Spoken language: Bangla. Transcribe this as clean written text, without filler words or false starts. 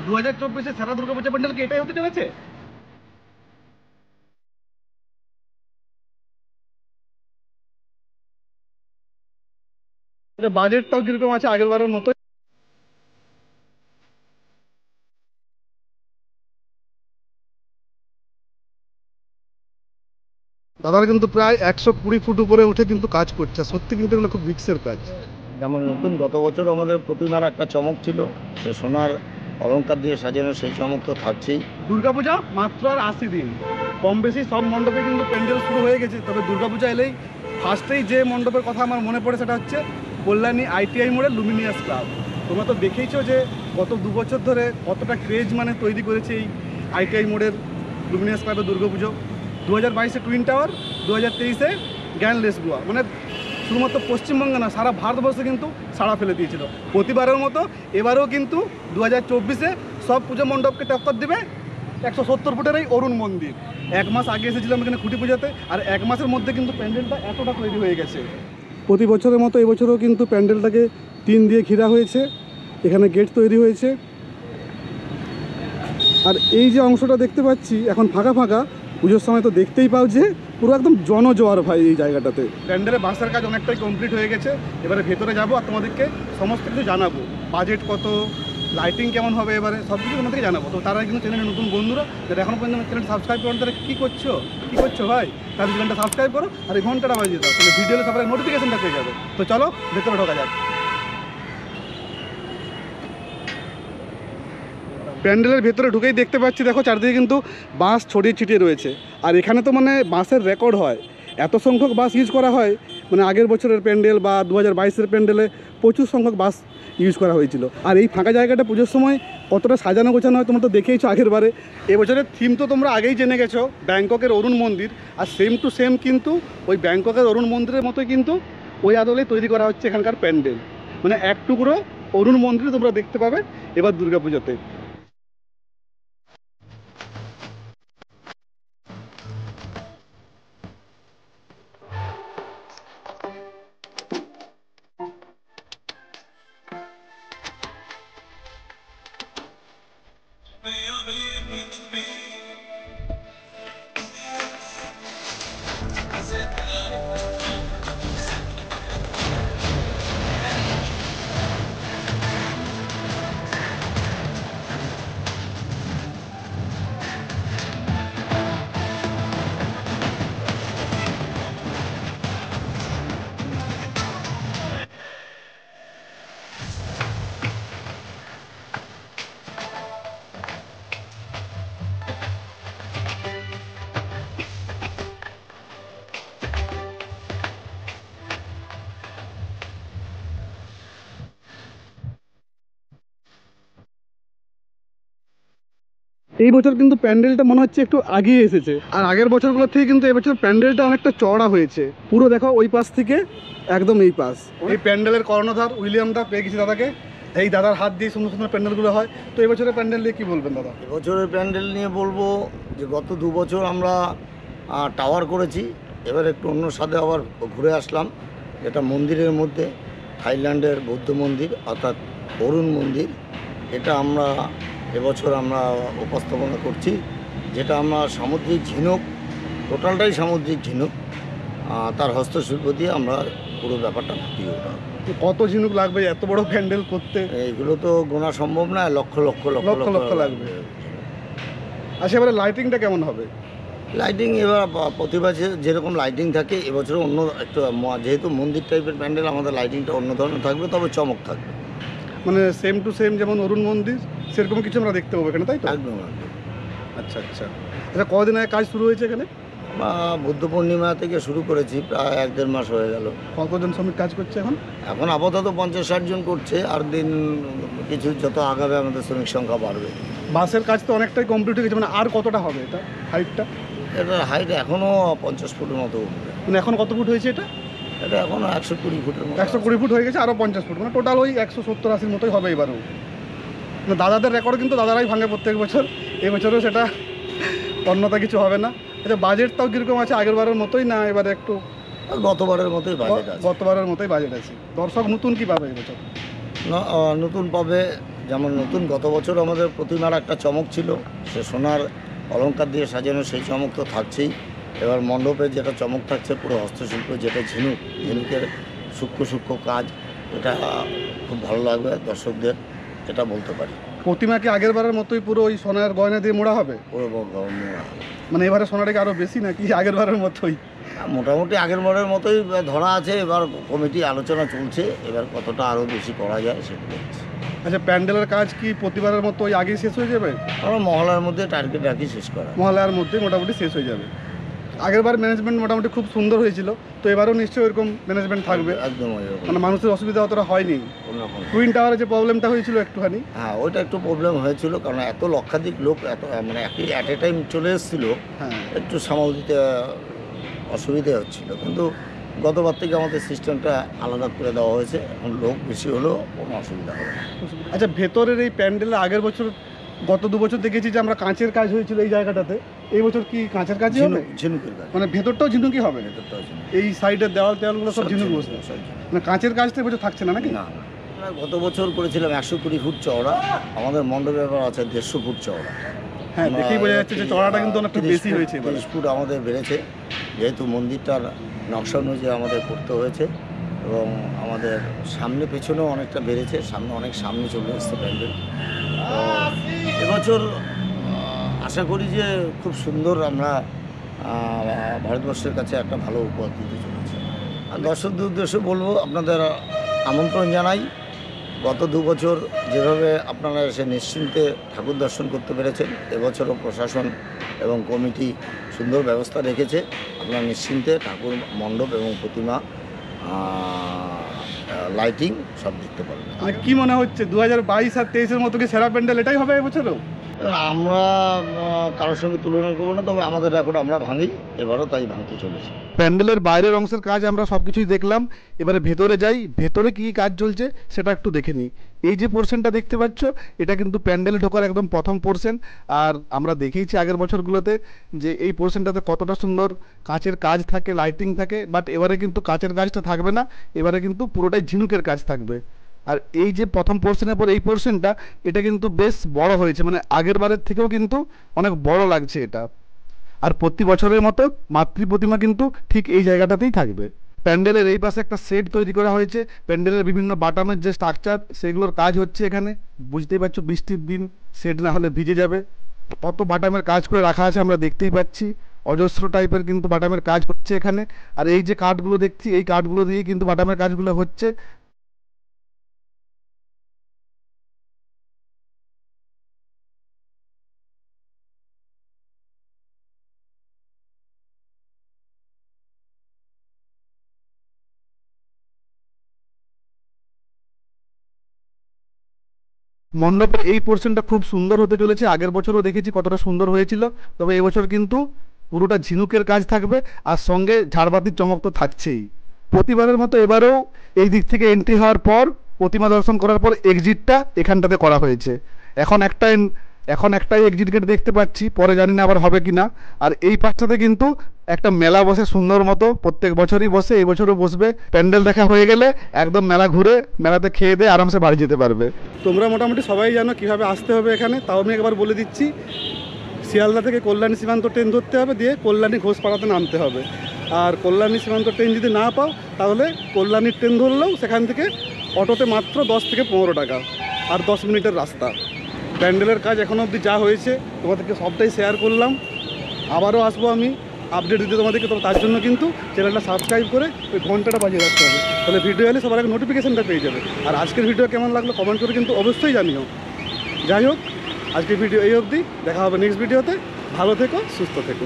2024-এ সারা দুর্গাপূজা প্যান্ডেল কি এটাই হতে চলেছে? বাজেটটাও কিরকম আছে আগের বারের মতো? দাদারা কিন্তু প্রায় 120 ফুট উপরে উঠে কিন্তু কাজ করছে, সত্যি কিন্তু এগুলো খুব রিস্কের কাজ। যেমন নতুন গত বছর আমাদের প্রতিমার একটা চমক ছিল, সে সোনার অলংকার দিয়ে সাজানো, সেই চমক তো থাকছেই। দুর্গাপূজা মাত্র আর 80 দিন, কম বেশি সব মণ্ডপে কিন্তু প্যান্ডেল শুরু হয়ে গেছে। তবে দুর্গাপূজা এলেই ফার্স্টেই যে মণ্ডপের কথা আমার মনে পড়ে সেটা হচ্ছে কল্যাণী ITI মোড়ের লুমিনিয়াস ক্লাব। তোমরা তো দেখেইছো যে গত 2 বছর ধরে কতটা ক্রেজ মানে তৈরি করেছে এই ITI মোড়ের লুমিনিয়াস ক্লাবের দুর্গাপুজো। 2022-এ টুইন টাওয়ার, 2023-এ গ্যানলেস গোয়া, মানে শুধুমাত্র পশ্চিমবঙ্গে না সারা ভারতবর্ষে কিন্তু সাড়া ফেলে দিয়েছিল। প্রতিবারের মতো এবারেও কিন্তু 2024-এ সব পুজো মণ্ডপকে টক্কর দেবে 170 ফুটের এই অরুণ মন্দির। 1 মাস আগে এসেছিলাম এখানে খুঁটি পূজাতে, আর 1 মাসের মধ্যে কিন্তু প্যান্ডেলটা এতটা তৈরি হয়ে গেছে। প্রতি বছরের মতো এবছরও কিন্তু প্যান্ডেলটাকে টিন দিয়ে ঘেরা হয়েছে, এখানে গেট তৈরি হয়েছে। আর এই যে অংশটা দেখতে পাচ্ছি এখন ফাঁকা ফাঁকা, পুজোর সময় তো দেখতেই পাও যে পুরো একদম জনজোয়ার ভাই এই জায়গাটাতে। প্যান্ডেলের বাসার কাজ অনেকটাই কমপ্লিট হয়ে গেছে, এবারে ভেতরে যাবো আর তোমাদেরকে সমস্ত কিছু জানাবো, বাজেট কত, লাইটিং কেমন হবে, এবারে সব কিছু তোমাদেরকে জানাবো। তো তারা কিন্তু চ্যানেলে নতুন বন্ধুরা যারা এখনো পর্যন্ত চ্যানেলটা সাবস্ক্রাইব করো, তারা কী করছো ভাই, তাদের চ্যানেলটা সাবস্ক্রাইব করো আর এই ঘন্টাটা বাজিয়ে দাও, তাহলে ভিডিওতে সবাই নোটিফিকেশনটা পেয়ে যাবে। তো চলো ভেতরে ঢোকা যাক। প্যান্ডেলের ভেতরে ঢুকেই দেখতে পাচ্ছি, দেখো চারদিকে কিন্তু বাঁশ ছড়িয়ে ছিটিয়ে রয়েছে। আর এখানে তো মানে বাঁশের রেকর্ড হয়, এত সংখ্যক বাঁশ ইউজ করা হয়, মানে আগের বছরের প্যান্ডেল বা 2022-এর প্যান্ডেলে প্রচুর সংখ্যক বাঁশ ইউজ করা হয়েছিল। আর এই ফাঁকা জায়গাটা পুজোর সময় কতটা সাজানো গোছানো হয় তোমরা তো দেখেইছো আগের বারে। এবছরের থিম তো তোমরা আগেই জেনে গেছো, ব্যাংককের অরুণ মন্দির। আর সেম টু সেম কিন্তু ওই ব্যাংককের অরুণ মন্দিরের মতোই কিন্তু ওই আদলে তৈরি করা হচ্ছে এখানকার প্যান্ডেল, মানে এক টুকরো অরুণ মন্দির তোমরা দেখতে পাবে এবার দুর্গাপুজোতে। এই বছর কিন্তু প্যান্ডেলটা মনে হচ্ছে একটু আগিয়ে এসেছে, আর আগের বছরগুলোর থেকে কিন্তু এবছর প্যান্ডেলটা অনেকটা চওড়া হয়েছে। পুরো দেখো ওই পাশ থেকে একদম এই পাশ। এই প্যান্ডেলের কর্ণধার উইলিয়ামটা পেয়ে গেছি দাদাকে, এই দাদার হাত দিয়ে সুন্দর সুন্দর প্যান্ডেলগুলো হয়। তো এবছরের প্যান্ডেল নিয়ে কী বলবেন দাদা? এবছরের প্যান্ডেল নিয়ে বলবো যে গত 2 বছর আমরা টাওয়ার করেছি, এবার একটু অন্য স্বাদে আবার ঘুরে আসলাম, যেটা মন্দিরের মধ্যে থাইল্যান্ডের বৌদ্ধ মন্দির অর্থাৎ অরুণ মন্দির। এটা আমরা এবছর আমরা উপস্থাপনা করছি, যেটা আমরা সামুদ্রিক ঝিনুক, টোটালটাই সামুদ্রিক ঝিনুক, তার হস্তশিল্প দিয়ে আমরা পুরো ব্যাপারটা ফুটিয়ে ওঠা। কত ঝিনুক লাগবে এত বড় প্যান্ডেল করতে? এইগুলো তো গোনা সম্ভব না, লক্ষ লক্ষ লক্ষ লক্ষ লক্ষ লাগবে। আচ্ছা, এবারে লাইটিংটা কেমন হবে? লাইটিং এবার প্রতি বছর যেরকম লাইটিং থাকে এবছর অন্য একটু, যেহেতু মন্দির টাইপের প্যান্ডেল আমাদের লাইটিংটা অন্য ধরনের থাকবে, তবে চমক থাকবে। মানে সেম টু সেম যেমন অরুণ মন্দির সেরকম কিছু আমরা দেখতে পাবো এখানে, তাই তো? একদম একদম। আচ্ছা আচ্ছা। আচ্ছা, কদিন আগে কাজ শুরু হয়েছে এখানে? বুদ্ধ পূর্ণিমা থেকে শুরু করেছি, প্রায় 1-1.5 মাস হয়ে গেল। কতজন শ্রমিক কাজ করছে এখন? এখন আপাতত 50-60 জন করছে, আর দিন কিছু যত আগাবে আমাদের শ্রমিক সংখ্যা বাড়বে। বাসের কাজ তো অনেকটাই কমপ্লিট হয়ে গেছে, মানে আর কতটা হবে এটা হাইটটা? এটার হাইট এখনও 50 ফুটের মতো উঠবে। মানে এখন কত ফুট হয়েছে এটা? এটা এখনও 120 ফুটের মতো। 120 ফুট হয়ে গেছে, আরও 50 ফুট, মানে টোটাল ওই 170-80 মতোই হবে এবারও। মানে দাদাদের রেকর্ড কিন্তু দাদারাই ভাঙে প্রত্যেক বছর, এবছরও সেটা অন্যতা কিছু হবে না। আচ্ছা, বাজেটটাও কীরকম আছে আগের বারের মতোই না এবারে একটু? গতবারের মতোই বাজেট আছে। গতবারের মতোই বাজেট আছে। দর্শক নতুন কি পাবে এবছর? নতুন পাবে, যেমন নতুন, গত বছর আমাদের প্রতিমার একটা চমক ছিল, সে সোনার অলংকার দিয়ে সাজানো, সেই চমক তো থাকছেই। এবার মণ্ডপে যেটা চমক থাকছে পুরো হস্তশিল্প, যেটা ঝিনুকের সূক্ষ্ম সূক্ষ্ম কাজ, এটা খুব ভালো লাগবে দর্শকদের, এটা বলতে পারি। প্রতিমা কি আগের বারের মতোই পুরো ওই সোনার গয়না দিয়ে মোড়া হবে? পুরো মানে এবারে সোনাটা কি আরও বেশি নাকি আগের বারের মতোই? মোটামুটি আগের বারের মতোই ধরা আছে। এবার কমিটি আলোচনা চলছে, এবার কতটা আরও বেশি করা যায় সেটা দেখছি। আচ্ছা, প্যান্ডেলের কাজ কি প্রতিবারের মতো ওই আগেই শেষ হয়ে যাবে? আমরা মহলার মধ্যে টার্গেট রাখি শেষ করা। মহলার মধ্যে মোটামুটি শেষ হয়ে যাবে। আগের বার ম্যানেজমেন্ট মোটামুটি খুব সুন্দর হয়েছিল, তো এবারও নিশ্চয়ই ওইরকম ম্যানেজমেন্ট থাকবে। একদম মানে মানুষের অসুবিধা অতটা হয়নি। টুইন টাওয়ারে যে প্রবলেমটা হয়েছিল একটুখানি, হ্যাঁ ওইটা একটু প্রবলেম হয়েছিল, কারণ এত লক্ষাধিক লোক এত মানে একই অ্যাট এ টাইম চলে এসেছিল, হ্যাঁ একটু সামাল দিতে অসুবিধা হচ্ছিল। কিন্তু গতবার থেকে আমাদের সিস্টেমটা আলাদা করে দেওয়া হয়েছে, এখন লোক বেশি হলেও কোনো অসুবিধা হবে না। আচ্ছা, ভেতরের এই প্যান্ডেলে আগের বছর গত 2 বছর দেখেছি যে আমরা কাঁচের কাজ হয়েছিল এই জায়গাটাতে, এই বছর কি কাঁচের কাজই হবে? ঝিনুকের কাজ, মানে ভেতরটাও ঝিনুকি হবে? ভেতরটাও ঝিনুক। এই সাইডের দেওয়ালগুলো সব ঝিনুক বসবে? মানে কাঁচের কাজটা এবছর থাকছে না নাকি? না না, আমরা গত বছর করেছিলাম 120 ফুট চওড়া, আমাদের মণ্ডপে এবার আছে 150 ফুট চওড়া। হ্যাঁ, দেখেই বোঝা যাচ্ছে যে চড়াটা কিন্তু অনেকটা বেশি হয়েছে। 30 ফুট আমাদের বেড়েছে, যেহেতু মন্দিরটার নকশা অনুযায়ী আমাদের করতে হয়েছে, এবং আমাদের সামনে পেছনেও অনেকটা বেড়েছে, সামনে অনেক সামনে চলে এসছে প্যান্ডেল। তো এবছর আশা করি যে খুব সুন্দর আমরা ভারতবর্ষের কাছে একটা ভালো উপহার দিতে চলেছি। আর দর্শকদের উদ্দেশ্যে বলবো, আপনাদের আমন্ত্রণ জানাই। গত 2 বছর যেভাবে আপনারা এসে নিশ্চিন্তে ঠাকুর দর্শন করতে পেরেছেন, এবছরও প্রশাসন এবং কমিটি সুন্দর ব্যবস্থা রেখেছে। আপনারা নিশ্চিন্তে ঠাকুর মণ্ডপ এবং প্রতিমা লাইটিং সব দেখতে পারবেন। মানে কি মনে হচ্ছে 2022 আর 23-এর মতো কি সেরা প্যান্ডেল এটাই হবে এবছরও? আমরা কারোর সঙ্গে তুলনা করবো না, তবে আমাদের রেকর্ড আমরা ভাঙি, এবারও তাই ভাঙতে চলেছি। প্যান্ডেলের বাইরের অংশের কাজ আমরা সব কিছুই দেখলাম, এবারে ভেতরে যাই, ভেতরে কী কাজ চলছে সেটা একটু দেখে নিই। এই যে পোর্শনটা দেখতে পাচ্ছ, এটা কিন্তু প্যান্ডেলে ঢোকার একদম প্রথম পোর্শন। আর আমরা দেখেইছি আগের বছরগুলোতে যে এই পোর্শনটাতে কতটা সুন্দর কাঁচের কাজ থাকে, লাইটিং থাকে, বাট এবারে কিন্তু কাঁচের কাজটা থাকবে না, এবারে কিন্তু পুরোটাই ঝিনুকের কাজ থাকবে। আর এই যে প্রথম পোর্শনের পর এই পোর্শনটা, এটা কিন্তু বেশ বড় হয়েছে, মানে আগের বারের থেকেও কিন্তু অনেক বড় লাগছে এটা। আর প্রতি বছরের মতো মাতৃ প্রতিমা কিন্তু ঠিক এই জায়গাটাতেই থাকবে। প্যান্ডেলের এই পাশে একটা সেট তৈরি করা হয়েছে, প্যান্ডেলের বিভিন্ন বাটামের যে স্ট্রাকচার সেগুলোর কাজ হচ্ছে এখানে। বুঝতেই পারছো, বৃষ্টির দিন সেট না হলে ভিজে যাবে। কত বাটামের কাজ করে রাখা আছে আমরা দেখতেই পাচ্ছি, অজস্র টাইপের কিন্তু বাটামের কাজ হচ্ছে এখানে। আর এই যে কাঠগুলো দেখছি, এই কাঠগুলো দিয়ে কিন্তু বাটামের কাজগুলো হচ্ছে। মণ্ডপের এই পোর্শনটা খুব সুন্দর হতে চলেছে, আগের বছরও দেখেছি কতটা সুন্দর হয়েছিল, তবে এবছর কিন্তু পুরোটা ঝিনুকের কাজ থাকবে, আর সঙ্গে ঝাড়বাতির চমক তো থাকছেই। প্রতিবারের মতো এবারেও এই দিক থেকে এন্ট্রি হওয়ার পর, প্রতিমা দর্শন করার পর এক্সিটটা এখানটাতে করা হয়েছে। এখন একটাই এক্সিট গেট দেখতে পাচ্ছি, পরে জানি না আবার হবে কি না। আর এই পাশটাতে কিন্তু একটা মেলা বসে সুন্দর মতো, প্রত্যেক বছরই বসে, এই বছরও বসবে। প্যান্ডেল দেখা হয়ে গেলে একদম মেলা ঘুরে মেলাতে খেয়ে দিয়ে আরামসে বাড়ি যেতে পারবে। তোমরা মোটামুটি সবাই জানো কীভাবে আসতে হবে এখানে, তাও আমি একবার বলে দিচ্ছি। শিয়ালদা থেকে কল্যাণী সীমান্ত ট্রেন ধরতে হবে, দিয়ে কল্যাণী ঘোষপাড়াতে নামতে হবে। আর কল্যাণী সীমান্ত ট্রেন যদি না পাও, তাহলে কল্যাণীর ট্রেন ধরলেও সেখান থেকে অটোতে মাত্র 10 থেকে 15 টাকা, আর 10 মিনিটের রাস্তা। প্যান্ডেলের কাজ এখনও অবধি যা হয়েছে তোমাদেরকে সবটাই শেয়ার করলাম। আবারও আসবো আমি আপডেট দিতে তোমাদেরকে, তবে তার জন্য কিন্তু চ্যানেলটা সাবস্ক্রাইব করে ওই ঘন্টাটা বাজিয়ে রাখতে হবে, তাহলে ভিডিও এলে সবার আগে নোটিফিকেশানটা পেয়ে যাবে। আর আজকের ভিডিও কেমন লাগলো কমেন্ট করে কিন্তু অবশ্যই জানিও। যাই হোক, আজকের ভিডিও এই অবধি, দেখা হবে নেক্সট ভিডিওতে। ভালো থেকো, সুস্থ থেকো।